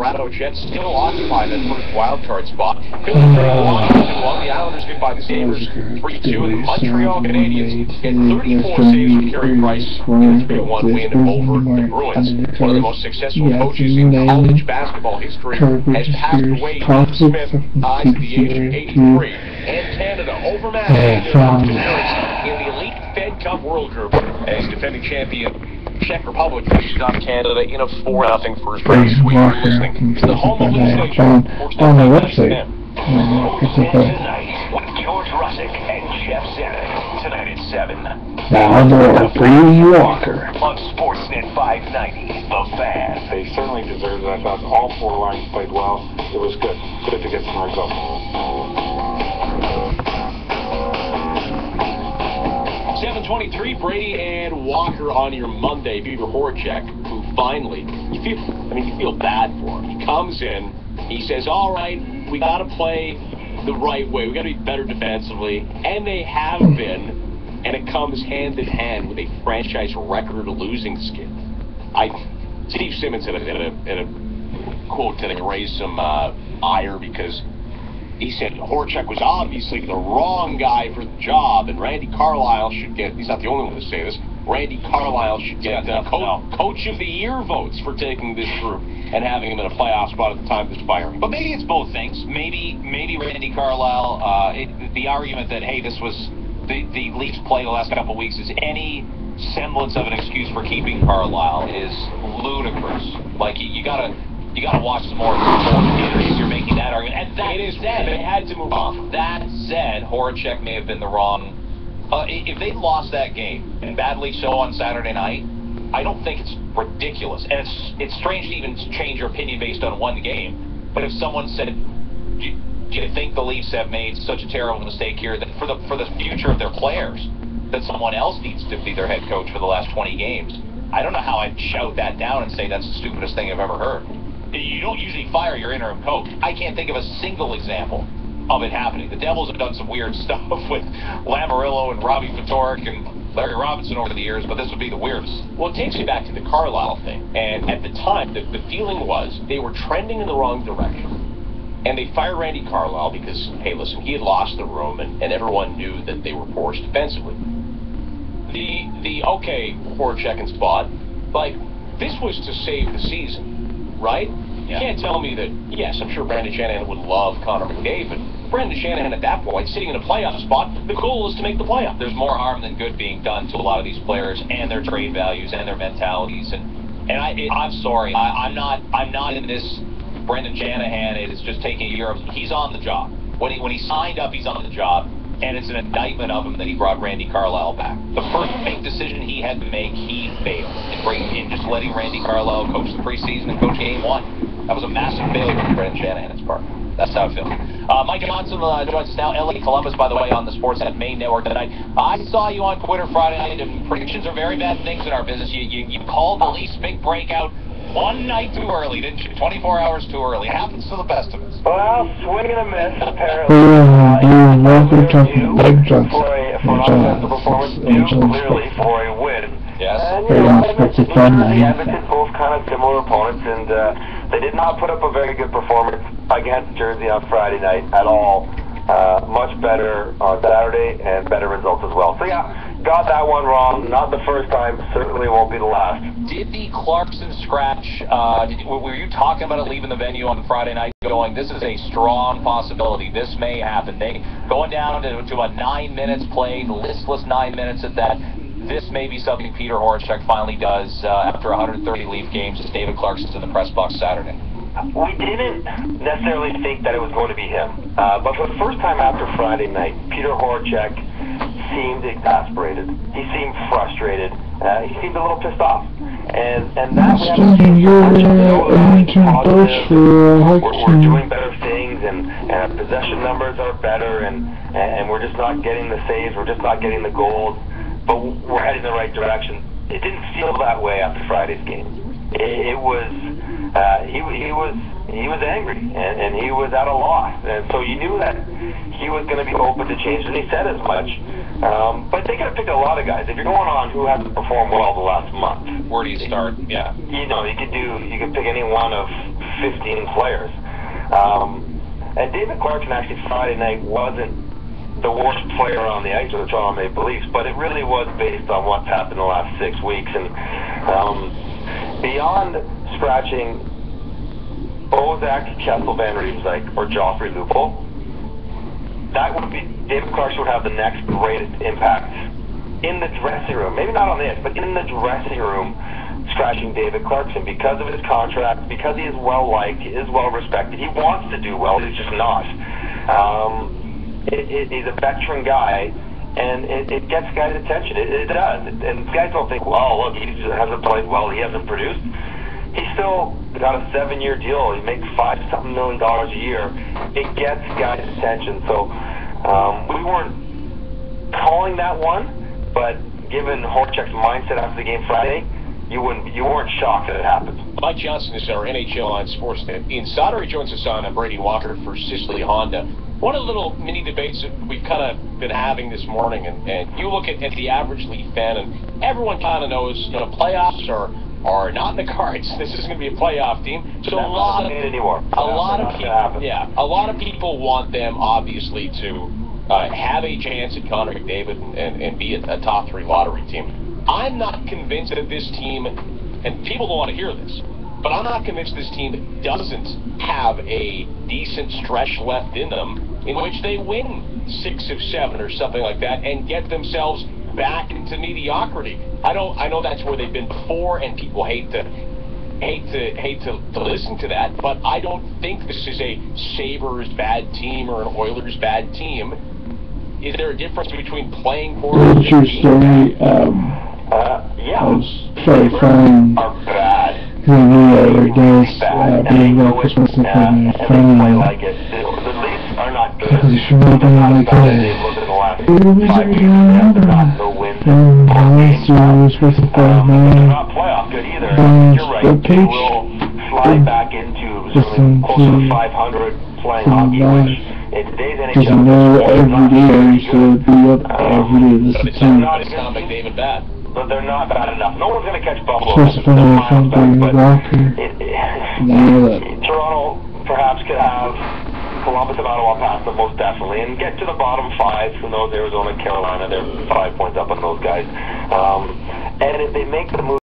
Colorado Jets still occupy that first wildcard spot. Philly playing Washington won. The Islanders get by the Sabres 3-2. And the Montreal Canadiens get 34 saves from Carey Price in a 3-1 win over the Bruins. One of the most successful coaches in college basketball history has passed away. Tom Smith died at the age of 83. And Canada overmatched in the Elite Fed Cup World Group as defending champion Czech Republic knocked Canada in a 4-0 first round sweep. You're listening to the home of the station on the website. Tonight with George Russick and Jeff Zanuck. Tonight at 7. Now the Brady Walker On Sportsnet 590, The Fan. They certainly deserved it. I thought all four lines played well. It was good. Good to get some results. 7:23, Brady and Walker on your Monday. Peter Horacek, who finally, you feel bad for him. He comes in, he says, all right, we got to play the right way. We got to be better defensively. And they have been, and it comes hand in hand with a franchise record losing skid. Steve Simmons had a quote today raised some ire because he said Horacek was obviously the wrong guy for the job, and Randy Carlyle should get, he's not the only one to say this, Randy Carlyle should get Coach of the Year votes for taking this group and having him in a playoff spot at the time of his firing. But maybe it's both things. Maybe Randy Carlyle, the argument that, hey, this was the Leafs play the last couple of weeks is any semblance of an excuse for keeping Carlyle is ludicrous. Like, you gotta watch some more if you're making that argument. And that said, they had to move on. That said, Horacek may have been the wrong. If they lost that game and badly so on Saturday night, I don't think it's ridiculous. And it's strange to even change your opinion based on one game. But if someone said, do you think the Leafs have made such a terrible mistake here that for the future of their players, that someone else needs to be their head coach for the last 20 games? I don't know how I'd shout that down and say that's the stupidest thing I've ever heard. You don't usually fire your interim coach. I can't think of a single example of it happening. The Devils have done some weird stuff with Lamoriello and Robbie Ftorek and Larry Robinson over the years, but this would be the weirdest. Well, it takes me back to the Carlisle thing. And at the time, the feeling was they were trending in the wrong direction. And they fired Randy Carlisle because, hey, listen, he had lost the room, and everyone knew that they were porous defensively. The okay, Horacek and spot, like, this was to save the season, right? You can't tell me that, yes, I'm sure Brendan Shanahan would love Connor McDavid, but Brendan Shanahan at that point, sitting in a playoff spot, the goal is to make the playoff. There's more harm than good being done to a lot of these players and their trade values and their mentalities. And I'm sorry, I'm not in this. Brendan Shanahan is just taking a year of, he's on the job. When he signed up, he's on the job. And it's an indictment of him that he brought Randy Carlisle back. The first big decision he had to make, he failed in just letting Randy Carlisle coach the preseason and coach Game 1. That was a massive failure on Brendan Shanahan's part. That's how I feel. Mike Johnson joins us now. LA Columbus, by the way, on the Sportsnet main network tonight. I saw you on Twitter Friday night, and predictions are very bad things in our business. You called the Leafs big breakout one night too early, didn't you? 24 hours too early. It happens to the best of us. Well, swing and a miss, apparently. Welcome to Mike Johnson. For an offensive performance, clearly for a win. Yes. And, the Edmonton, both kind of similar opponents, and they did not put up a very good performance against Jersey on Friday night at all. Much better on Saturday, and better results as well. So, yeah. Got that one wrong. Not the first time. Certainly won't be the last. Did the Clarkson scratch, were you talking about it leaving the venue on Friday night going, this is a strong possibility. This may happen. Going down to a 9 minutes played, listless 9 minutes at that. This may be something Peter Horacek finally does after 130 Leaf games as David Clarkson's in the press box Saturday. We didn't necessarily think that it was going to be him. But for the first time after Friday night, Peter Horacek seemed exasperated. He seemed frustrated. He seemed a little pissed off. And that we haven't seen we're doing better things, and our possession numbers are better, and we're just not getting the saves, we're just not getting the goals, but we're heading the right direction. It didn't feel that way after Friday's game. It was he was angry, and he was at a loss, and so you knew that he was going to be open to change, and he said as much. But they got to pick a lot of guys. If you're going on who hasn't performed well the last month, where do you start? Yeah, you could pick any one of 15 players. And David Clarkson actually Friday night wasn't the worst player on the ice for the Toronto Maple Leafs, but it really was based on what's happened the last 6 weeks. And beyond scratching Bozak, Kessel, Van Riemsdyk, or Joffrey Lupul, that would be David Clarkson would have the next greatest impact in the dressing room. Maybe not on the ice, but in the dressing room, scratching David Clarkson because of his contract, because he is well liked, he is well respected. He wants to do well, he's just not. He's a veteran guy, and it gets guys' attention. It does. And guys don't think, well, look, he hasn't played well, he hasn't produced. He's still got a 7-year deal. He makes $5-something million a year. It gets guys' attention. So we weren't calling that one, but given Horchek's mindset after the game Friday, you weren't shocked that it happened. Mike Johnson is our NHL on Sportsnet Insider. He joins us on Brady Walker for Sicily Honda. One of the little mini debates that we've kind of been having this morning, and you look at the average Leaf fan, and everyone kind of knows, you know, playoffs are not in the cards. This isn't going to be a playoff team. So a lot of people want them obviously to have a chance at Connor McDavid and be a top 3 lottery team. I'm not convinced that this team, and people don't want to hear this, but I'm not convinced this team doesn't have a decent stretch left in them in which they win 6 of 7 or something like that and get themselves back into mediocrity. I know that's where they've been before, and people hate to listen to that, but I don't think this is a Sabres bad team or an Oilers bad team. Is there a difference between playing for What's your story? Yeah. I was very fun. Are bad. Every day is being on Christmas and play like it. The Leafs are not good. Because you should not be like that. They've looked in the last 5 years. They're not no wins. They're not playoff good either. You're right. They will slide back into something closer to 500 playing hockey, which in today's NHL, because you know every day I used to be up every day. This is Tom McDavid bad. But they're not bad enough. No one's going to catch Buffalo. Toronto perhaps could have Columbus and Ottawa pass them most definitely and get to the bottom 5. Who knows? Arizona, Carolina, they're 5 points up on those guys. And if they make the move